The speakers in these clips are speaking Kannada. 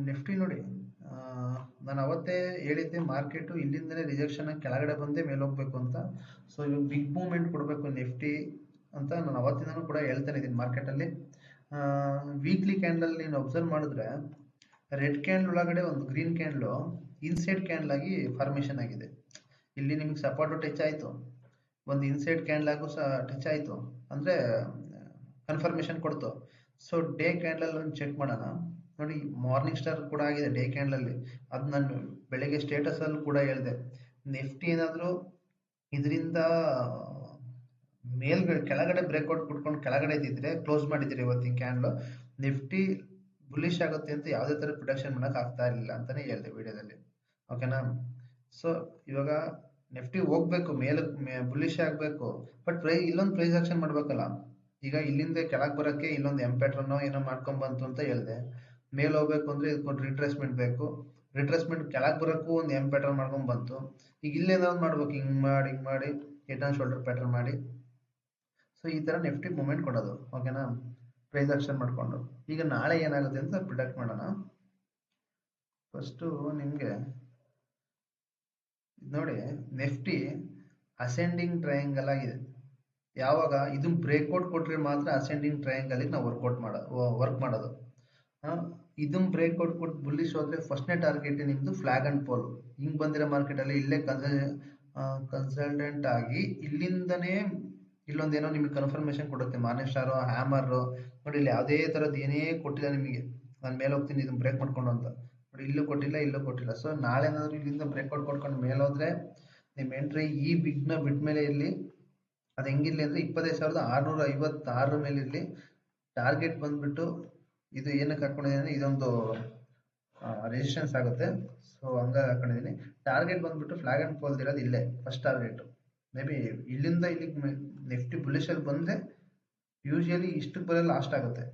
ನಿಫ್ಟಿ ನೋಡಿ, ನಾನು ಅವತ್ತೇ ಹೇಳಿದ್ದೆ ಮಾರ್ಕೆಟು ಇಲ್ಲಿಂದಲೇ ರಿಜೆಕ್ಷನ್ ಕೆಳಗಡೆ ಬಂದೇ ಮೇಲೆ ಹೋಗ್ಬೇಕು ಅಂತ. ಸೊ ಇವಾಗ ಬಿಗ್ ಮೂವ್ಮೆಂಟ್ ಕೊಡಬೇಕು ನಿಫ್ಟಿ ಅಂತ ನಾನು ಅವತ್ತಿಂದನೂ ಕೂಡ ಹೇಳ್ತಾನೆ ಇದ್ದೀನಿ ಮಾರ್ಕೆಟಲ್ಲಿ. ವೀಕ್ಲಿ ಕ್ಯಾಂಡಲ್ ನೀನು ಅಬ್ಸರ್ವ್ ಮಾಡಿದ್ರೆ ರೆಡ್ ಕ್ಯಾಂಡಲ್ ಒಳಗಡೆ ಒಂದು ಗ್ರೀನ್ ಕ್ಯಾಂಡಲು ಇನ್ಸೈಡ್ ಕ್ಯಾಂಡಲ್ ಆಗಿ ಫಾರ್ಮೇಷನ್ ಆಗಿದೆ. ಇಲ್ಲಿ ನಿಮಗೆ ಸಪೋರ್ಟು ಟಚ್ ಆಯಿತು, ಒಂದು ಇನ್ಸೈಡ್ ಕ್ಯಾಂಡಲ್ ಆಗು ಸಹ ಟಚ್ ಆಯಿತು ಅಂದರೆ ಕನ್ಫರ್ಮೇಷನ್ ಕೊಡ್ತು. ಸೊ ಡೇ ಕ್ಯಾಂಡಲ್ ಒಂದು ಚೆಕ್ ಮಾಡೋಣ ನೋಡಿ. ಮಾರ್ನಿಂಗ್ ಸ್ಟಾರ್ ಕೂಡ ಆಗಿದೆ ಡೇ ಕ್ಯಾಂಡಲಲ್ಲಿ. ಅದು ನಾನು ಬೆಳಗ್ಗೆ ಸ್ಟೇಟಸಲ್ಲೂ ಕೂಡ ಹೇಳಿದೆ, ನಿಫ್ಟಿ ಏನಾದರೂ ಇದರಿಂದ ಮೇಲ್ಗಡೆ ಕೆಳಗಡೆ ಬ್ರೇಕ್ಔಟ್ ಕೊಟ್ಕೊಂಡು ಕೆಳಗಡೆ ಇದ್ದಿದ್ರೆ ಕ್ಲೋಸ್ ಮಾಡಿದ್ರೆ ಇವತ್ತಿನ ಕ್ಯಾಂಡಲ್ ನಿಫ್ಟಿ ಬುಲಿಶ್ ಆಗುತ್ತೆ ಅಂತ ಯಾವುದೇ ಥರ ಪ್ರೊಡಕ್ಷನ್ ಮಾಡೋಕೆ ಆಗ್ತಾ ಇರಲಿಲ್ಲ ಅಂತಲೇ ಹೇಳಿದೆ ವಿಡಿಯೋದಲ್ಲಿ. ಓಕೆನಾ? ಸೊ ಇವಾಗ ನಿಫ್ಟಿ ಹೋಗ್ಬೇಕು ಮೇಲಕ್ಕೆ, ಬುಲಿಶ್ ಆಗಬೇಕು, ಬಟ್ ಇಲ್ಲೊಂದು ಪ್ರೈಸ್ ಆಕ್ಷನ್ ಮಾಡ್ಬೇಕಲ್ಲ. ಈಗ ಇಲ್ಲಿಂದ ಕೆಳಗೆ ಬರೋಕ್ಕೆ ಇಲ್ಲೊಂದು ಎಂ ಪ್ಯಾಟ್ರನ್ ಏನೋ ಮಾಡ್ಕೊಂಡ್ ಬಂತು ಅಂತ ಹೇಳಿದೆ. ಮೇಲೆ ಹೋಗ್ಬೇಕು ಅಂದ್ರೆ ಇದಕ್ಕೊಂದು ರಿಟ್ರೇಸ್ಮೆಂಟ್ ಬೇಕು, ರಿಟ್ರೇಸ್ಮೆಂಟ್ ಕೆಳಗೆ ಬರೋಕ್ಕೂ ಒಂದು ಎಂ ಪ್ಯಾಟ್ರನ್ ಮಾಡ್ಕೊಂಡ್ ಬಂತು. ಈಗ ಇಲ್ಲೇನಾದ್ರು ಮಾಡ್ಬೇಕು, ಹಿಂಗ್ ಮಾಡಿ ಹೆಡ್ ಅಂಡ್ ಶೋಲ್ಡರ್ ಪ್ಯಾಟ್ರನ್ ಮಾಡಿ. ಸೊ ಈ ತರ ನಿಫ್ಟಿ ಮೂವ್ಮೆಂಟ್ ಕೊಡೋದು. ಓಕೆನಾ? ಪ್ರೈಸ್ ಆಕ್ಷನ್ ಮಾಡ್ಕೊಂಡು ಈಗ ನಾಳೆ ಏನಾಗುತ್ತೆ ಅಂತ ಪ್ರಿಡಿಕ್ಟ್ ಮಾಡೋಣ. ಫಸ್ಟು ನಿಮಗೆ ನೋಡಿ, ನಿಫ್ಟಿ ಅಸೆಂಡಿಂಗ್ ಟ್ರಯಾಂಗಲ್ ಆಗಿದೆ. ಯಾವಾಗ ಇದು ಬ್ರೇಕ್ಔಟ್ ಕೊಟ್ರೆ ಮಾತ್ರ ಅಸೆಂಡಿಂಗ್ ಟ್ರಯಾಂಗಲ್ ನಾವು ವರ್ಕ್ ಮಾಡೋದು. ಇದನ್ನ ಬ್ರೇಕ್ಔಟ್ ಕೊಟ್ಟು ಬುಲ್ಲಿಶ್ ಹೋದ್ರೆ ಫಸ್ಟ್ನೇ ಟಾರ್ಗೆಟ್ ನಿಮ್ದು ಫ್ಲಾಗ್ ಅಂಡ್ ಪೋಲ್. ಹಿಂಗ್ ಬಂದಿರೋ ಮಾರ್ಕೆಟ್ ಅಲ್ಲಿ ಇಲ್ಲೇ ಕನ್ಸಲ್ಟೆಂಟ್ ಆಗಿ ಇಲ್ಲಿಂದನೇ ಇಲ್ಲೊಂದೇನೋ ನಿಮಗೆ ಕನ್ಫರ್ಮೇಶನ್ ಕೊಡುತ್ತೆ. ಮಾರ್ನಿಂಗ್ ಸ್ಟಾರ್, ಹ್ಯಾಮರ್ ನೋಡಿ, ಇಲ್ಲಿ ಯಾವುದೇ ತರದ್ ಏನೇ ಕೊಟ್ಟಿಲ್ಲ ನಿಮಗೆ. ನಾನು ಮೇಲೆ ಹೋಗ್ತೀನಿ ಇದನ್ನ ಬ್ರೇಕ್ ಮಾಡ್ಕೊಂಡು ಅಂತ ನೋಡಿ, ಇಲ್ಲೂ ಕೊಟ್ಟಿಲ್ಲ, ಇಲ್ಲೂ ಕೊಟ್ಟಿಲ್ಲ. ಸೊ ನಾಳೆ ಏನಾದ್ರು ಇಲ್ಲಿಂದ ಬ್ರೇಕ್ಔಟ್ ಕೊಟ್ಕೊಂಡು ಮೇಲೆ ಹೋದ್ರೆ ನಿಮ್ ಎಂಟ್ರಿ ಈ ಬಿಗ್ ನ ಬಿಟ್ಟ ಮೇಲೆ ಇರ್ಲಿ. ಅದು ಹೆಂಗಿರ್ಲಿ ಅಂದ್ರೆ 25,656 ಮೇಲೆ ಇರ್ಲಿ. ಟಾರ್ಗೆಟ್ ಬಂದ್ಬಿಟ್ಟು ಇದು ಏನಕ್ಕೆ ಹಾಕೊಂಡಿದ್ದೀನಿ, ಇದೊಂದು ರೆಸಿಸ್ಟೆನ್ಸ್ ಆಗುತ್ತೆ. ಸೊ ಹಂಗಾಗಿ ಹಾಕೊಂಡಿದ್ದೀನಿ. ಟಾರ್ಗೆಟ್ ಬಂದ್ಬಿಟ್ಟು ಫ್ಲಾಗ್ ಅಂಡ್ ಪೋಲ್ ಇರೋದು ಇಲ್ಲೇ ಫಸ್ಟ್ ಟಾರ್ಗೆಟ್. ಮೇ ಬಿ ಇಲ್ಲಿಂದ ಇಲ್ಲಿಗೆ ನಿಫ್ಟಿ ಬುಲಿಶಲ್ಲಿ ಬಂದ್ರೆ ಯೂಶಲಿ ಇಷ್ಟಕ್ಕೆ ಬರಲ್ಲ, ಲಾಸ್ಟ್ ಆಗುತ್ತೆ.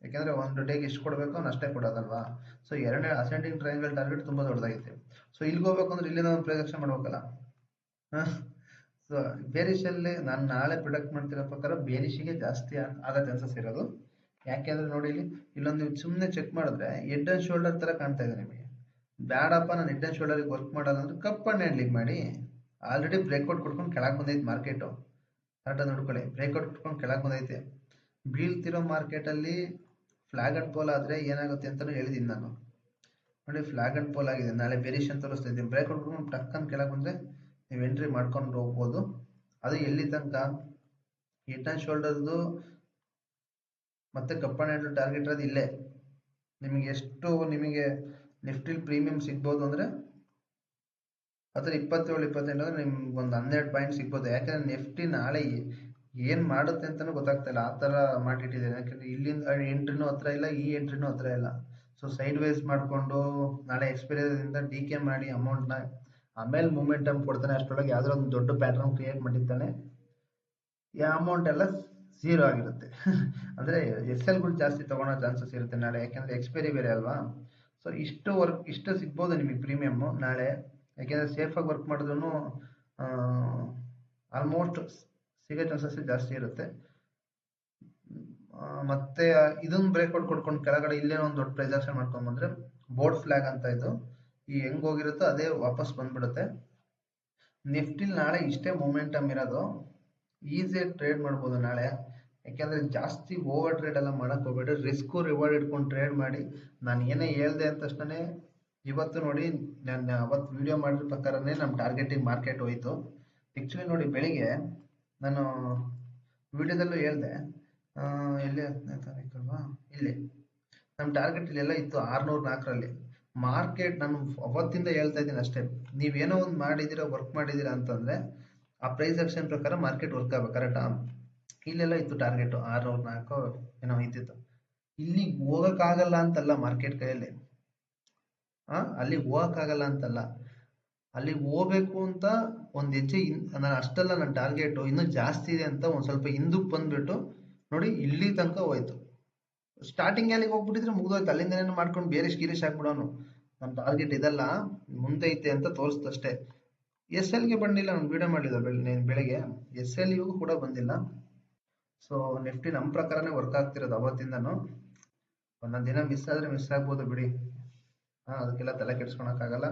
ಯಾಕೆಂದ್ರೆ ಒಂದು ಡೇಗೆ ಎಷ್ಟು ಕೊಡಬೇಕು ಅವ್ನು ಅಷ್ಟೇ ಕೊಡೋದಲ್ವಾ. ಸೊ ಎರಡನೇ ಅಸೆಂಡಿಂಗ್ ಟ್ರಯಾಂಗಲ್ ಟಾರ್ಗೆಟ್ ತುಂಬಾ ದೊಡ್ಡದಾಗಿದೆ. ಸೊ ಇಲ್ಲಿಗೆ ಹೋಗ್ಬೇಕು ಅಂದ್ರೆ ಇಲ್ಲಿಂದ ಒಂದು ಪ್ರೊಜೆಕ್ಷನ್ ಮಾಡ್ಬೇಕಲ್ಲ. ಸೊ ಬೇರಿಶಲ್ಲಿ ನಾನು ನಾಳೆ ಪ್ರೊಡಕ್ಟ್ ಮಾಡ್ತಿರೋ ಪ್ರಕಾರ ಬೇರಿಶಿಗೆ ಜಾಸ್ತಿ ಆಗೋ ಚಾನ್ಸಸ್ ಇರೋದು. ಯಾಕೆಂದ್ರೆ ನೋಡಿ, ಇಲ್ಲೊಂದು ಸುಮ್ಮನೆ ಚೆಕ್ ಮಾಡಿದ್ರೆ ಹೆಡ್ ಅಂಡ್ ಶೋಲ್ಡರ್ ತರ ಕಾಣ್ತಾ ಇದೆ ನಿಮಗೆ. ಬ್ಯಾಡಪ್ಪ ನಾನು ಹೆಡ್ ಅಂಡ್ ಶೋಲ್ಡರ್ ವರ್ಕ್ ಮಾಡೋದು ಅಂದ್ರೆ ಕಪ್ ಅಂಡ್ ಹ್ಯಾಂಡ್ಲಿಂಗ್ ಮಾಡಿ. ಆಲ್ರೆಡಿ ಬ್ರೇಕ್ಔಟ್ ಕೊಟ್ಕೊಂಡು ಕೆಳಗೆ ಬಂದೈತೆ ಮಾರ್ಕೆಟು. ಕರೆಕ್ಟಾಗಿ ನೋಡ್ಕೊಳ್ಳಿ, ಬ್ರೇಕ್ಔಟ್ ಕೊಟ್ಕೊಂಡು ಕೆಳಗೆ ಬಂದೈತೆ. ಬೀಳ್ತಿರೋ ಮಾರ್ಕೆಟಲ್ಲಿ ಫ್ಲಾಗ್ ಅಂಡ್ ಪೋಲ್ ಆದ್ರೆ ಏನಾಗುತ್ತೆ ಅಂತಲೂ ಹೇಳಿದ್ದೀನಿ ನಾನು. ನೋಡಿ, ಫ್ಲಾಗ್ ಅಂಡ್ ಪೋಲ್ ಆಗಿದೆ, ನಾಳೆ ಬೇರಿಶ್ ಅಂತ ತೋರಿಸ್ತಾ ಇದ್ದೀನಿ. ಬ್ರೇಕ್ಔಟ್ ಕೊಟ್ಕೊಂಡು ಟಕ್ಕನ್ ಕೆಳಗೆ ಬಂದ್ರೆ ನೀವು ಎಂಟ್ರಿ ಮಾಡ್ಕೊಂಡು ಹೋಗ್ಬೋದು. ಅದು ಎಲ್ಲಿ ತನಕ ಹೆಡ್ ಅಂಡ್ ಶೋಲ್ಡರ್ದು ಮತ್ತೆ ಕಪ್ ಅಂಡ್ ಹ್ಯಾಂಡಲ್ ಟಾರ್ಗೆಟ್ ಇರೋದು ಇಲ್ಲೇ. ನಿಮಗೆ ಎಷ್ಟು ನಿಫ್ಟಿಲಿ ಪ್ರೀಮಿಯಂ ಸಿಗ್ಬೋದು ಅಂದ್ರೆ ಅದ್ರ 27-28 ಅಂದ್ರೆ ನಿಮ್ಗೆ ಒಂದು 12 ಪಾಯಿಂಟ್ ಸಿಗ್ಬೋದು. ಯಾಕಂದ್ರೆ ನಿಫ್ಟಿ ನಾಳೆ ಏನ್ ಮಾಡುತ್ತೆ ಅಂತಾನೂ ಗೊತ್ತಾಗ್ತಾ ಇಲ್ಲ, ಆ ತರ ಮಾಡಿಟ್ಟಿದೆ. ಯಾಕಂದ್ರೆ ಇಲ್ಲಿಂದ ಎಂಟ್ರಿನೂ ಹತ್ರ ಇಲ್ಲ, ಈ ಎಂಟ್ರಿನೂ ಹತ್ರ ಇಲ್ಲ. ಸೊ ಸೈಡ್ ವೈಸ್ ಮಾಡ್ಕೊಂಡು ನಾಳೆ ಎಕ್ಸ್ಪೀರಿಯನ್ಸ್ ಡಿ ಕೆ ಮಾಡಿ ಅಮೌಂಟ್ನ ಆಮೇಲೆ ಮೂಮೆಂಟಮ್ ಕೊಡ್ತಾನೆ. ಅಷ್ಟರೊಳಗೆ ಯಾವ್ದಾರ ಒಂದು ದೊಡ್ಡ ಪ್ಯಾಟ್ರನ್ ಕ್ರಿಯೇಟ್ ಮಾಡಿರ್ತಾನೆ, ಈ ಅಮೌಂಟ್ ಎಲ್ಲ ಝೀರೋ ಆಗಿರುತ್ತೆ. ಅಂದ್ರೆ SL ಜಾಸ್ತಿ ತಗೊಳೋ ಚಾನ್ಸಸ್ ಇರುತ್ತೆ ನಾಳೆ, ಯಾಕಂದ್ರೆ ಎಕ್ಸ್ಪೈರಿ ಬೇರೆ ಅಲ್ವಾ. ಸೊ ಇಷ್ಟು ಸಿಗ್ಬೋದು ನಿಮಗೆ ಪ್ರೀಮಿಯಮ್ ನಾಳೆ. ಯಾಕೆಂದ್ರೆ ಸೇಫ್ ಆಗಿ ವರ್ಕ್ ಮಾಡಿದ್ರು ಆಲ್ಮೋಸ್ಟ್ ಸಿಗೋ ಚಾನ್ಸಸ್ ಜಾಸ್ತಿ ಇರುತ್ತೆ. ಮತ್ತೆ ಇದನ್ನ ಬ್ರೇಕ್ಔಟ್ ಕೊಡ್ಕೊಂಡು ಕೆಳಗಡೆ ಇಲ್ಲೇ ಒಂದು ದೊಡ್ಡ ಪ್ರೈಸ್ ಆಕ್ಷನ್ ಮಾಡ್ಕೊಂಡ್ ಬಂದ್ರೆ ಬೋರ್ಡ್ ಫ್ಲಾಗ್ ಅಂತ ಇದು ಈ ಹೆಂಗ್ ಹೋಗಿರುತ್ತೋ ಅದೇ ವಾಪಸ್ ಬಂದ್ಬಿಡುತ್ತೆ. ನಿಫ್ಟಿಲ್ ನಾಳೆ ಇಷ್ಟೇ ಮೊಮೆಂಟಮ್ ಇರೋದು, ಈಸಿಯಾಗಿ ಟ್ರೇಡ್ ಮಾಡ್ಬೋದು ನಾಳೆ. ಯಾಕೆಂದ್ರೆ ಜಾಸ್ತಿ ಓವರ್ ಟ್ರೇಡ್ ಎಲ್ಲ ಮಾಡಕ್ ಹೋಗ್ಬೇಡಿ, ರಿಸ್ಕ್ ರಿವಾರ್ಡ್ ಇಟ್ಕೊಂಡು ಟ್ರೇಡ್ ಮಾಡಿ. ನಾನು ಏನೇ ಹೇಳ್ದೆ ಅಂತ ತಕ್ಷಣ ಇವತ್ತು ನೋಡಿ, ನಾನು ಅವತ್ತು ವಿಡಿಯೋ ಮಾಡಿದ ಪ್ರಕಾರನೇ ನಮ್ಮ ಟಾರ್ಗೆಟಿಂಗ್ ಮಾರ್ಕೆಟ್ ಹೋಯ್ತು. ಆಕ್ಚುಲಿ ನೋಡಿ, ಬೆಳಿಗ್ಗೆ ನಾನು ವಿಡಿಯೋದಲ್ಲೂ ಹೇಳ್ದೆ, ಎಲ್ಲಿ 10ನೇ ತಾರೀಕು ಅಲ್ವಾ, ಇಲ್ಲಿ ನಮ್ಮ ಟಾರ್ಗೆಟ್ ಇಲ್ಲೆಲ್ಲ ಇತ್ತು 604ರಲ್ಲಿ ಮಾರ್ಕೆಟ್. ನಾನು ಅವತ್ತಿಂದ ಹೇಳ್ತಾ ಇದ್ದೀನಿ ಅಷ್ಟೇ, ನೀವೇನೋ ಒಂದು ಮಾಡಿದೀರಾ, ವರ್ಕ್ ಮಾಡಿದೀರಾ ಅಂತಂದ್ರೆ ಆ ಪ್ರೈಸ್ ಆಕ್ಷನ್ ಪ್ರಕಾರ ಮಾರ್ಕೆಟ್ ವರ್ಕ್ ಆಗ್ಬೇಕು, ಕರೆಕ್ಟಾ? ಇಲ್ಲೆಲ್ಲ ಇತ್ತು ಟಾರ್ಗೆಟ್ 604 ಏನೋ ಇದ್ದಿತ್ತು. ಇಲ್ಲಿ ಹೋಗಕ್ಕಾಗಲ್ಲ ಅಂತಲ್ಲ ಮಾರ್ಕೆಟ್ ಕೈಯಲ್ಲಿ, ಅಲ್ಲಿಗೆ ಹೋಗಕ್ಕಾಗಲ್ಲ ಅಂತಲ್ಲ, ಅಲ್ಲಿಗೆ ಹೋಗ್ಬೇಕು ಅಂತ ಒಂದ್ ಹೆಜ್ಜೆ ನಾನು ಅಷ್ಟಲ್ಲ, ನನ್ನ ಟಾರ್ಗೆಟ್ ಇನ್ನೂ ಜಾಸ್ತಿ ಇದೆ ಅಂತ ಒಂದ್ ಸ್ವಲ್ಪ ಹಿಂದಕ್ಕೆ ಬಂದ್ಬಿಟ್ಟು ನೋಡಿ ಇಲ್ಲಿ ತನಕ ಹೋಯ್ತು. ಸ್ಟಾರ್ಟಿಂಗ್ ಅಲ್ಲಿಗೆ ಹೋಗ್ಬಿಟ್ಟಿದ್ರೆ ಮುಗಿದೋಯ್ತು, ಅಲ್ಲಿಂದ ಏನೇನು ಮಾಡ್ಕೊಂಡು ಬೇರೆ ಗಿರೀಶ್ ಹಾಕ್ಬಿಡೋನು. ನಮ್ಮ ಟಾರ್ಗೆಟ್ ಇದಲ್ಲ, ಮುಂದೆ ಐತೆ ಅಂತ ತೋರಿಸ್ತಷ್ಟೇ. SLಗೆ ಬಂದಿಲ್ಲ, ನಾನು ವಿಡಿಯೋ ಮಾಡಿದ ಬೆಳಗ್ಗೆ SLಗೂ ಕೂಡ ಬಂದಿಲ್ಲ. ಸೊ ನಿಫ್ಟಿ ನಮ್ಮ ಪ್ರಕಾರನೇ ವರ್ಕ್ ಆಗ್ತಿರೋದು ಅವತ್ತಿಂದನು. ಒಂದೊಂದು ದಿನ ಮಿಸ್ ಆದ್ರೆ ಮಿಸ್ ಆಗ್ಬೋದು ಬಿಡಿ. ಅದಕ್ಕೆಲ್ಲ ತಲೆ ಕೆಡ್ಸ್ಕೊಳಕ್ಕಾಗಲ್ಲ.